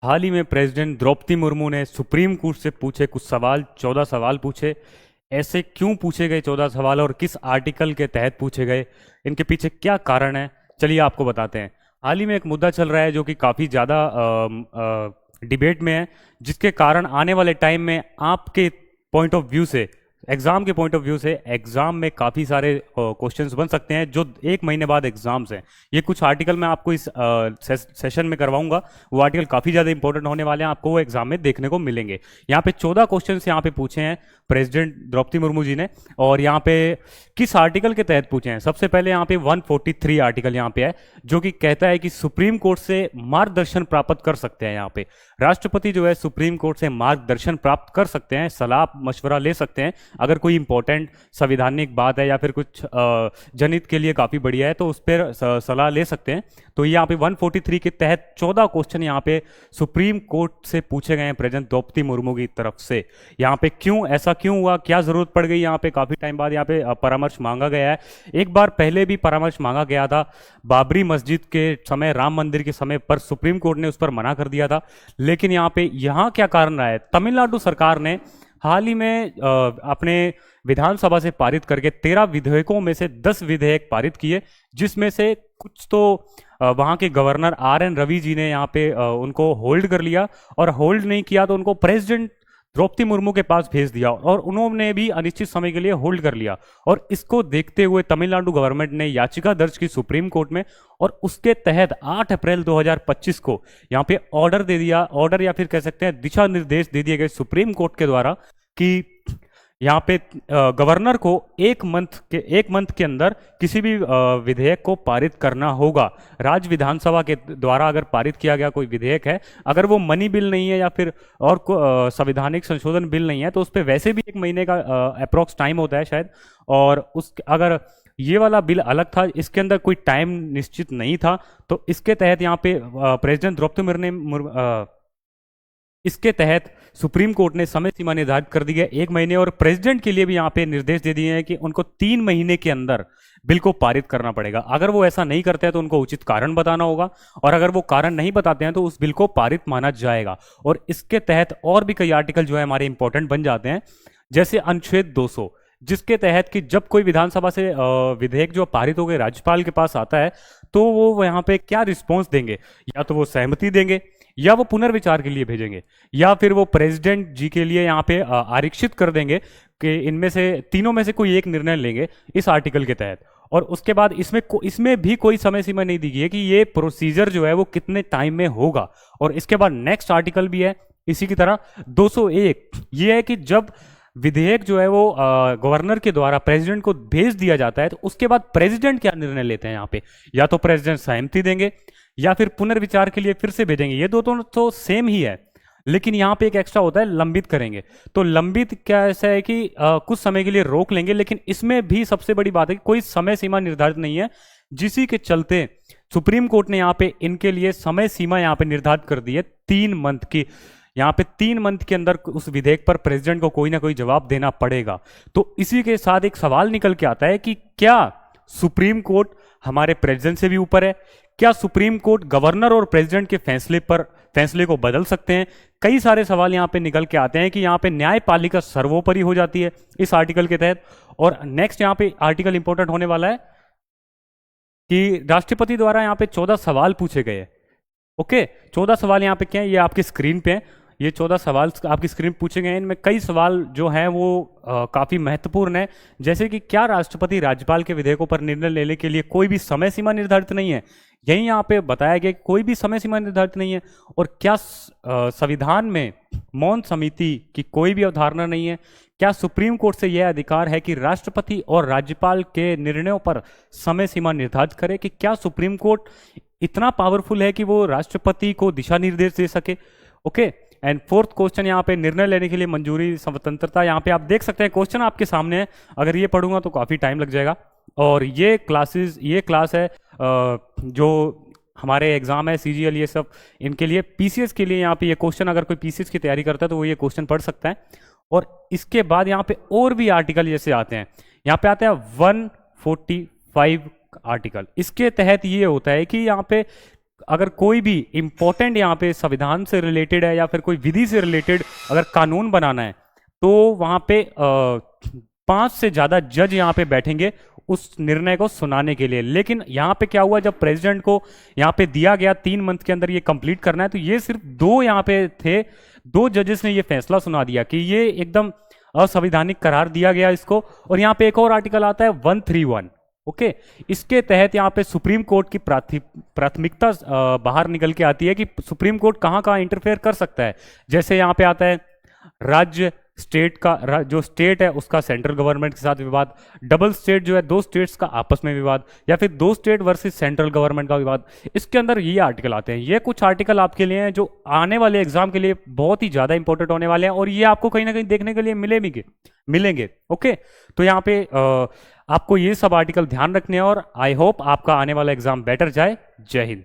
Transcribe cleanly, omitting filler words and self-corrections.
हाल ही में प्रेसिडेंट द्रौपदी मुर्मू ने supreme court से पूछे कुछ सवाल, 14 सवाल पूछे। ऐसे क्यों पूछे गए 14 सवाल और किस आर्टिकल के तहत पूछे गए, इनके पीछे क्या कारण है, चलिए आपको बताते हैं। हाल ही में एक मुद्दा चल रहा है जो कि काफ़ी ज़्यादा डिबेट में है, जिसके कारण आने वाले टाइम में आपके पॉइंट ऑफ व्यू से, एग्जाम के पॉइंट ऑफ व्यू से, एग्जाम में काफ़ी सारे क्वेश्चंस बन सकते हैं जो 1 महीने बाद एग्जाम्स हैं। ये कुछ आर्टिकल मैं आपको इस सेशन में करवाऊंगा। वो आर्टिकल काफ़ी ज़्यादा इंपॉर्टेंट होने वाले हैं, आपको वो एग्जाम में देखने को मिलेंगे। यहाँ पे 14 क्वेश्चंस यहाँ पे पूछे हैं प्रेसिडेंट द्रौपदी मुर्मू जी ने, और यहाँ पे किस आर्टिकल के तहत पूछे हैं। सबसे पहले यहाँ पे 143 आर्टिकल यहाँ पे है, जो कि कहता है कि सुप्रीम कोर्ट से मार्गदर्शन प्राप्त कर सकते हैं। यहाँ पे राष्ट्रपति जो है सुप्रीम कोर्ट से मार्गदर्शन प्राप्त कर सकते हैं, सलाह मशवरा ले सकते हैं। अगर कोई इंपॉर्टेंट संवैधानिक बात है या फिर कुछ जनहित के लिए काफ़ी बढ़िया है तो उस पर सलाह ले सकते हैं। तो यहाँ पे 143 के तहत 14 क्वेश्चन यहाँ पे सुप्रीम कोर्ट से पूछे गए हैं प्रेसिडेंट द्रौपदी मुर्मू की तरफ से। यहाँ पे क्यों ऐसा क्यों हुआ, क्या जरूरत पड़ गई, यहाँ पे काफी टाइम बाद यहाँ पे परामर्श मांगा गया है। एक बार पहले भी परामर्श मांगा गया था, बाबरी मस्जिद के समय, राम मंदिर के समय पर सुप्रीम कोर्ट ने उस पर मना कर दिया था। लेकिन यहाँ क्या कारण रहा है, तमिलनाडु सरकार ने हाल ही में अपने विधानसभा से पारित करके 13 विधेयकों में से 10 विधेयक पारित किए, जिसमें से कुछ तो वहाँ के गवर्नर RN रवि जी ने यहाँ पे उनको होल्ड कर लिया, और होल्ड नहीं किया तो उनको प्रेसिडेंट द्रौपदी मुर्मू के पास भेज दिया, और उन्होंने भी अनिश्चित समय के लिए होल्ड कर लिया। और इसको देखते हुए तमिलनाडु गवर्नमेंट ने याचिका दर्ज की सुप्रीम कोर्ट में, और उसके तहत 8 अप्रैल 2025 को यहाँ पे ऑर्डर दे दिया, ऑर्डर या फिर कह सकते हैं दिशा निर्देश दे दिए गए सुप्रीम कोर्ट के द्वारा कि यहाँ पे गवर्नर को एक मंथ के अंदर किसी भी विधेयक को पारित करना होगा। राज्य विधानसभा के द्वारा अगर पारित किया गया कोई विधेयक है, अगर वो मनी बिल नहीं है या फिर और संवैधानिक संशोधन बिल नहीं है, तो उस पर वैसे भी 1 महीने का अप्रोक्स टाइम होता है शायद। और उस अगर ये वाला बिल अलग था, इसके अंदर कोई टाइम निश्चित नहीं था, तो इसके तहत यहाँ पे प्रेसिडेंट द्रौपदी मुर्मू इसके तहत सुप्रीम कोर्ट ने समय सीमा निर्धारित कर दी है 1 महीने, और प्रेसिडेंट के लिए भी यहाँ पे निर्देश दे दिए हैं कि उनको 3 महीने के अंदर बिल को पारित करना पड़ेगा। अगर वो ऐसा नहीं करते हैं तो उनको उचित कारण बताना होगा, और अगर वो कारण नहीं बताते हैं तो उस बिल को पारित माना जाएगा। और इसके तहत और भी कई आर्टिकल जो है हमारे इंपॉर्टेंट बन जाते हैं, जैसे अनुच्छेद 200, जिसके तहत कि जब कोई विधानसभा से विधेयक जो पारित हो गए राज्यपाल के पास आता है, तो वो यहाँ पे क्या रिस्पॉन्स देंगे, या तो वो सहमति देंगे, या वो पुनर्विचार के लिए भेजेंगे, या फिर वो प्रेसिडेंट जी के लिए यहाँ पे आरक्षित कर देंगे कि इनमें से तीनों में से कोई एक निर्णय लेंगे इस आर्टिकल के तहत। और उसके बाद इसमें भी कोई समय सीमा नहीं दी गई है कि ये प्रोसीजर जो है वो कितने टाइम में होगा। और इसके बाद नेक्स्ट आर्टिकल भी है इसी की तरह 201, ये है कि जब विधेयक जो है वो गवर्नर के द्वारा प्रेसिडेंट को भेज दिया जाता है, तो उसके बाद प्रेसिडेंट क्या निर्णय लेते हैं यहाँ पे, या तो प्रेसिडेंट सहमति देंगे या फिर पुनर्विचार के लिए फिर से भेजेंगे। ये दो तो सेम ही है, लेकिन यहाँ पे एक एक्स्ट्रा होता है, लंबित करेंगे। तो लंबित क्या ऐसा है कि कुछ समय के लिए रोक लेंगे, लेकिन इसमें भी सबसे बड़ी बात है कि कोई समय सीमा निर्धारित नहीं है, जिसी के चलते सुप्रीम कोर्ट ने यहाँ पे इनके लिए समय सीमा यहाँ पे निर्धारित कर दी है 3 मंथ की। यहाँ पे 3 मंथ के अंदर उस विधेयक पर प्रेसिडेंट को कोई ना कोई जवाब देना पड़ेगा। तो इसी के साथ एक सवाल निकल के आता है कि क्या सुप्रीम कोर्ट हमारे प्रेसिडेंट से भी ऊपर है? क्या सुप्रीम कोर्ट गवर्नर और प्रेसिडेंट के फैसले को बदल सकते हैं? कई सारे सवाल यहाँ पे निकल के आते हैं कि यहाँ पे न्यायपालिका सर्वोपरि हो जाती है इस आर्टिकल के तहत। और नेक्स्ट यहाँ पे आर्टिकल इंपॉर्टेंट होने वाला है कि राष्ट्रपति द्वारा यहाँ पे 14 सवाल पूछे गए। ओके, 14 सवाल यहाँ पे क्या है, ये आपकी स्क्रीन पे है। ये 14 सवाल आपकी स्क्रीन पूछे गए हैं। इनमें कई सवाल जो हैं वो काफ़ी महत्वपूर्ण है, जैसे कि क्या राष्ट्रपति राज्यपाल के विधेयकों पर निर्णय लेने के लिए कोई भी समय सीमा निर्धारित नहीं है? यही यहाँ पे बताया गया कि कोई भी समय सीमा निर्धारित नहीं है। और क्या संविधान में मौन समिति की कोई भी अवधारणा नहीं है? क्या सुप्रीम कोर्ट से यह अधिकार है कि राष्ट्रपति और राज्यपाल के निर्णयों पर समय सीमा निर्धारित करे? कि क्या सुप्रीम कोर्ट इतना पावरफुल है कि वो राष्ट्रपति को दिशा निर्देश दे सके? ओके, एंड फोर्थ क्वेश्चन यहाँ पे निर्णय लेने के लिए मंजूरी स्वतंत्रता। यहाँ पे आप देख सकते हैं क्वेश्चन आपके सामने है, अगर ये पढ़ूंगा तो काफ़ी टाइम लग जाएगा। और ये क्लास है जो हमारे एग्जाम है CGL ये सब, इनके लिए PCS के लिए यहाँ पे ये क्वेश्चन, अगर कोई PCS की तैयारी करता है तो वो ये क्वेश्चन पढ़ सकता है। और इसके बाद यहाँ पे और भी आर्टिकल जैसे आते हैं, यहाँ पे आते हैं 145 आर्टिकल। इसके तहत ये होता है कि यहाँ पे अगर कोई भी इंपॉर्टेंट यहाँ पे संविधान से रिलेटेड है या फिर कोई विधि से रिलेटेड अगर कानून बनाना है, तो वहां पे 5 से ज्यादा जज यहाँ पे बैठेंगे उस निर्णय को सुनाने के लिए। लेकिन यहाँ पे क्या हुआ, जब प्रेसिडेंट को यहाँ पे दिया गया 3 मंथ के अंदर ये कंप्लीट करना है, तो ये सिर्फ 2 यहाँ पे थे, 2 जजेस ने ये फैसला सुना दिया कि ये एकदम असंवैधानिक करार दिया गया इसको। और यहाँ पे एक और आर्टिकल आता है 131, ओके। इसके तहत यहाँ पे सुप्रीम कोर्ट की प्राथमिकता बाहर निकल के आती है कि सुप्रीम कोर्ट कहाँ कहाँ इंटरफेयर कर सकता है। जैसे यहाँ पे आता है राज्य स्टेट का, जो स्टेट है उसका सेंट्रल गवर्नमेंट के साथ विवाद, डबल स्टेट जो है 2 स्टेट्स का आपस में विवाद, या फिर 2 स्टेट वर्सेस सेंट्रल गवर्नमेंट का विवाद। इसके अंदर ये आर्टिकल आते हैं। ये कुछ आर्टिकल आपके लिए हैं जो आने वाले एग्जाम के लिए बहुत ही ज्यादा इंपॉर्टेंट होने वाले हैं, और ये आपको कहीं ना कहीं देखने के लिए मिलेंगे, ओके। तो यहाँ पे आपको ये सब आर्टिकल ध्यान रखने हैं, और आई होप आपका आने वाला एग्जाम बेटर जाए। जय हिंद।